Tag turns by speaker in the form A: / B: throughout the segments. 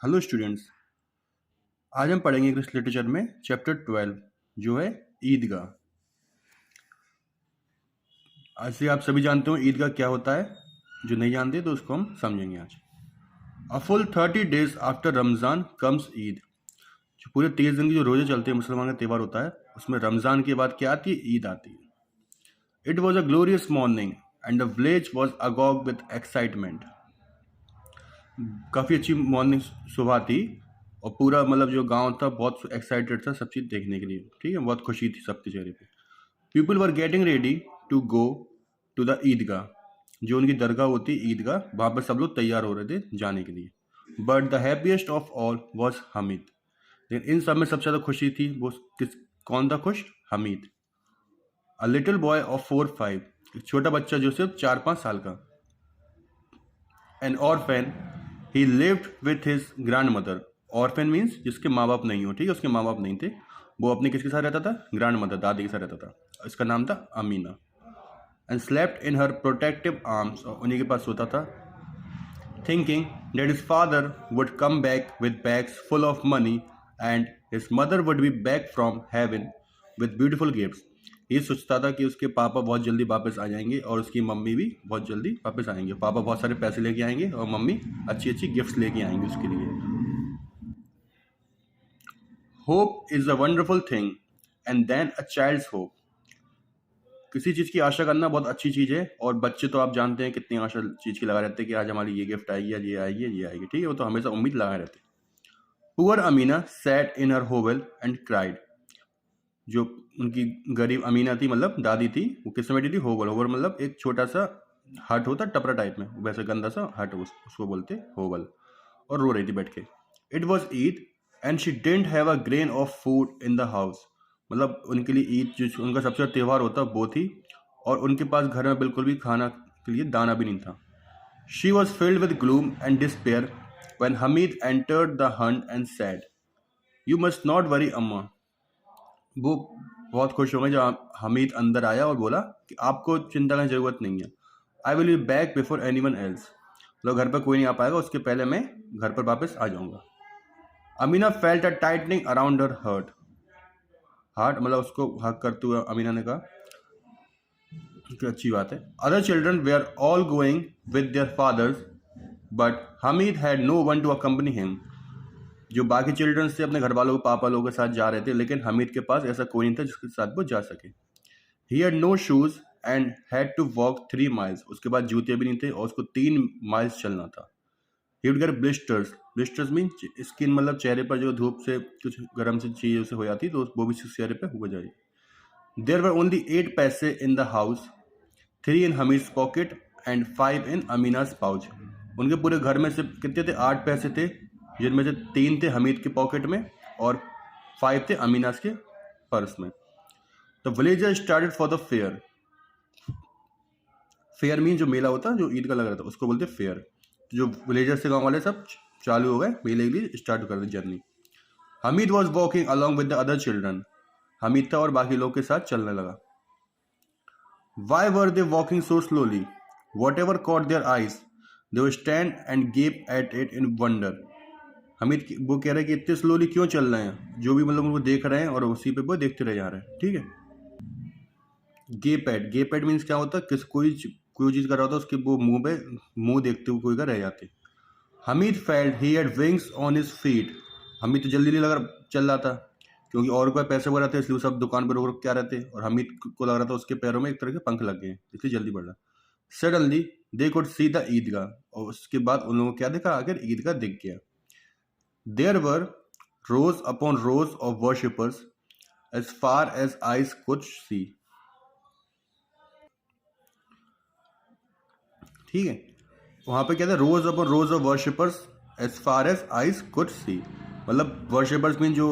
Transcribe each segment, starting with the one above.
A: Hello students. आज हम पढ़ेंगे इंग्लिश लिटरेचर में चैप्टर 12 जो है ईदगाह। आज से आप सभी जानते हो ईदगाह क्या होता है। जो नहीं जानते तो उसको हम समझेंगे आज। A full 30 days after Ramzan comes Eid. जो पूरे 30 दिन की जो रोजे चलते हैं मुसलमान का त्यौहार होता है, उसमें रमज़ान के बाद क्या आती है? ईद आती है। It was a glorious morning and the village was agog with excitement. काफ़ी अच्छी मॉर्निंग सुबह थी और पूरा मतलब जो गांव था बहुत एक्साइटेड था सब चीज़ देखने के लिए। ठीक है, बहुत खुशी थी सबके चेहरे पे। People were getting ready to go to the Idgah. जो उनकी दरगाह होती ईदगाह, वहाँ पर सब लोग तैयार हो रहे थे जाने के लिए। But the happiest of all was Hamid. लेकिन इन सब में सबसे ज़्यादा खुशी थी वो कौन था खुश? Hamid. A little boy of 4-5, एक छोटा बच्चा जो सिर्फ 4-5 साल का। An orphan, he lived with his grandmother. Orphan means जिसके माँ बाप नहीं हो। ठीक है, उसके माँ बाप नहीं थे, वो अपने किसके साथ रहता था? ग्रैंड मदर, दादी के साथ रहता था। इसका नाम था Amina. And slept in her protective arms, और उन्हीं के पास सोता था। Thinking that his father would come back with bags full of money and his mother would be back from heaven with beautiful gifts. ये सोचता था कि उसके पापा बहुत जल्दी वापस आ जाएंगे और उसकी मम्मी भी बहुत जल्दी वापस आएंगे। पापा बहुत सारे पैसे लेके आएंगे और मम्मी अच्छी अच्छी गिफ्ट्स लेके आएंगे उसके लिए। Hope is a wonderful thing and then a child's hope. किसी चीज़ की आशा करना बहुत अच्छी चीज़ है, और बच्चे तो आप जानते हैं कितनी आशा चीज़ की लगा रहते हैं कि आज हमारी ये गिफ्ट आएगी, आज ये आएगी, ये आएगी। ठीक है, वो तो हमेशा उम्मीद लगाए रहते हैं। Poor Amina sat in her hovel and cried. जो उनकी गरीब अमीना थी, मतलब दादी थी, वो किस में बैठी थी? होवल। होवल मतलब एक छोटा सा हट होता, टपरा टाइप में, वैसे गंदा सा हट, उसको बोलते होवल। और रो रही थी बैठ के। It was Eid and she didn't have a grain of food in the house. मतलब उनके लिए ईद जो उनका सबसे बड़ा त्यौहार होता वो थी, और उनके पास घर में बिल्कुल भी खाना के लिए दाना भी नहीं था। She was filled with gloom and despair when Hamid entered the hunt and said, "You must not worry, अम्मा।" वो बहुत खुश हो गए जब हमीद अंदर आया और बोला कि आपको चिंता करने की जरूरत नहीं है। I will be back before any one else. मतलब घर पर कोई नहीं आ पाएगा, उसके पहले मैं घर पर वापस आ जाऊंगा। Amina felt a tightening around her heart. Heart मतलब उसको हक करते हुए अमीना ने कहा कि अच्छी बात है। Other children they are all going with their fathers but Hamid had no one to accompany him. जो बाकी चिल्ड्रन से अपने घर वालों पापा लोगों के साथ जा रहे थे, लेकिन हमीद के पास ऐसा कोई नहीं था जिसके साथ वो जा सके। He had no shoes and had to walk 3 miles। उसके पास जूते भी नहीं थे और उसको 3 miles चलना था। He would get blisters. Blisters mean skin, मतलब चेहरे पर जो धूप से कुछ गर्म सी चीज़ उसे हो जाती तो वो भी चेहरे पर हो जाएगी। There were only 8 paise in the house, 3 in Hamid's pocket and 5 in Amina's pouch. उनके पूरे घर में से कितने थे? 8 पैसे थे, जिनमें से 3 थे हमीद के पॉकेट में और 5 थे अमीनाज के पर्स में। The villager started for the fair. Fair mean जो मेला होता है जो ईद का लग रहा था उसको बोलते फेयर। जो विलेजर से गांव वाले सब चालू हो गए मेले के लिए, स्टार्ट कर दी journey. Hamid was walking along with the other children. Hamid था और बाकी लोग के साथ चलने लगा। Why were they walking so slowly? Whatever caught their eyes they वो stand and gape at it in wonder. Hamid वो कह रहे हैं कि इतने स्लोली क्यों चल रहे हैं? जो भी मतलब उनको देख रहे हैं और उसी पे वो देखते रह जा रहे हैं। ठीक है। गेप एट मीन्स क्या होता है? कोई चीज़ कर रहा होता है उसके वो मुंह देखते हुए कोई का रह जाते। Hamid felt he had wings on his feet. Hamid तो जल्दी नहीं लगा चल रहा था, क्योंकि और कोई पैसे वगैरह थे इसलिए वो सब दुकान पर रुक रुक के आ रहे थे, और हमीद को लग रहा था उसके पैरों में एक तरह के पंख लग गए, इसलिए जल्दी बढ़ रहा। Suddenly they could see the Idgah, और उसके बाद उन लोगों को क्या देखा? आखिर ईदगाह दिख गया। There were rows upon rows of worshippers as far as eyes could see. ठीक है, वहां पे क्या था? Rows upon rows of worshippers as far as eyes could see. मतलब वर्शिपर्स मीन जो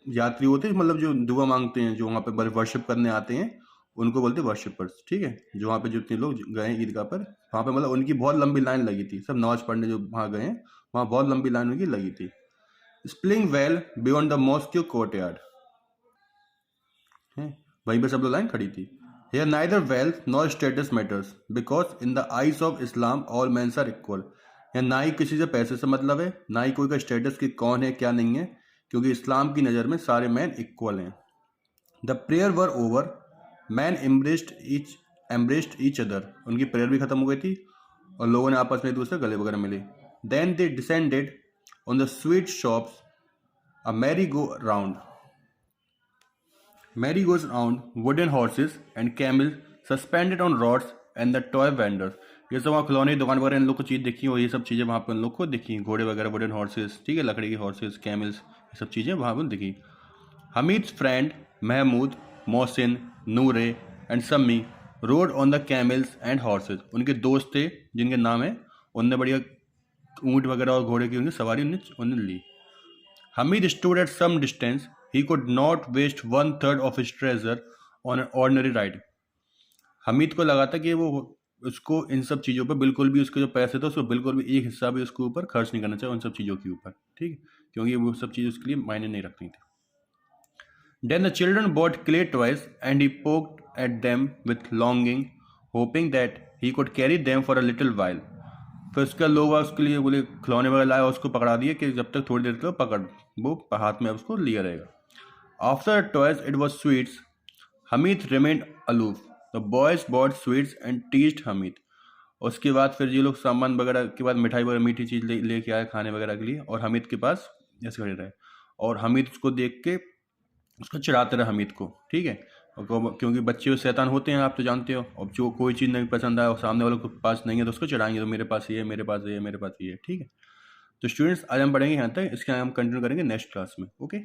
A: यात्री होते हैं, मतलब जो दुआ मांगते हैं, जो वहाँ पे वर्शिप करने आते हैं, उनको बोलते हैं वर्शिपर्स। ठीक है, जो वहाँ पे जितने लोग गए हैं ईदगाह पर, वहाँ पे मतलब उनकी बहुत लंबी लाइन लगी थी। सब नमाज पढ़ने जो वहाँ गए हैं, वहाँ बहुत लंबी लाइन उनकी लगी थी। Spilling well beyond the mosque courtyard, वहीं पे सब लोग लाइन खड़ी थी। Here neither wealth nor status matters, because in the eyes of Islam all men are equal। या ना ही किसी से पैसे से मतलब है, ना ही कोई का स्टेटस कि कौन है क्या नहीं है, क्योंकि इस्लाम की नज़र में सारे मैन इक्वल हैं। The prayer were over, man embraced each other, उनकी प्रेयर भी खत्म हो गई थी और लोगों ने आपस में एक दूसरे गले वगैरह मिले। Then they descended on the sweet shops, a merry go round, merry goes round, wooden horses and camel suspended on rods and the toy vendors. ये सब वहाँ खिलौने की दुकान वगैरह इन लोग को चीज़ दिखी और ये सब चीज़ें वहाँ पर इन लोग को दिखी, घोड़े वगैरह, वुडन हॉर्सेस, ठीक है, लकड़ी की हॉर्सेस, कैमल्स, ये सब चीज़ें वहाँ पर दिखी। Hamid's friend Mahmood, Mohsin, Noore and Sammi rode on the camels and horses. उनके दोस्त थे जिनके नाम है, उनने बढ़िया ऊँट वगैरह और घोड़े की उनकी सवारी उन्होंने ली। Hamid stood at some distance. He could not waste 1/3 of his treasure on an ordinary ride. Hamid को लगा था कि वो उसको इन सब चीज़ों पर बिल्कुल भी, उसके जो पैसे थे उसको बिल्कुल भी एक हिस्सा भी उसके ऊपर खर्च नहीं करना चाहिए उन सब चीज़ों के ऊपर, ठीक है, क्योंकि वो सब चीज़ उसके लिए मायने नहीं रखती थी। Then the children bought clay toys and he poked at them with longing, hoping that he could carry them for a little while. फिर उसका लोग उसके लिए बोले खिलौने वगैरह लाया, उसको पकड़ा दिए कि जब तक थोड़ी देर तक पकड़, वो हाथ में उसको लिया रहेगा। After toys it was sweets, Hamid remained aloof, the boys bought sweets and teased Hamid. उसके बाद फिर ये लोग सामान वगैरह के बाद मिठाई वगैरह मीठी चीज़ लेके आए खाने वगैरह के लिए, और हमीद के पास ऐसे खड़े रहे, और हमीद उसको देख के उसको चिढ़ाते रहे हमीद को, ठीक है, क्योंकि बच्चे शैतान होते हैं, आप तो जानते हो। अब जो कोई चीज़ नहीं पसंद आए और सामने वालों के पास नहीं है तो उसको चिढ़ाएंगे, तो मेरे पास ये है, मेरे पास ये है, मेरे पास ये है, ठीक है। तो स्टूडेंट्स आज हम पढ़ेंगे यहाँ तक, इसके हम कंटिन्यू करेंगे नेक्स्ट क्लास में। ओके।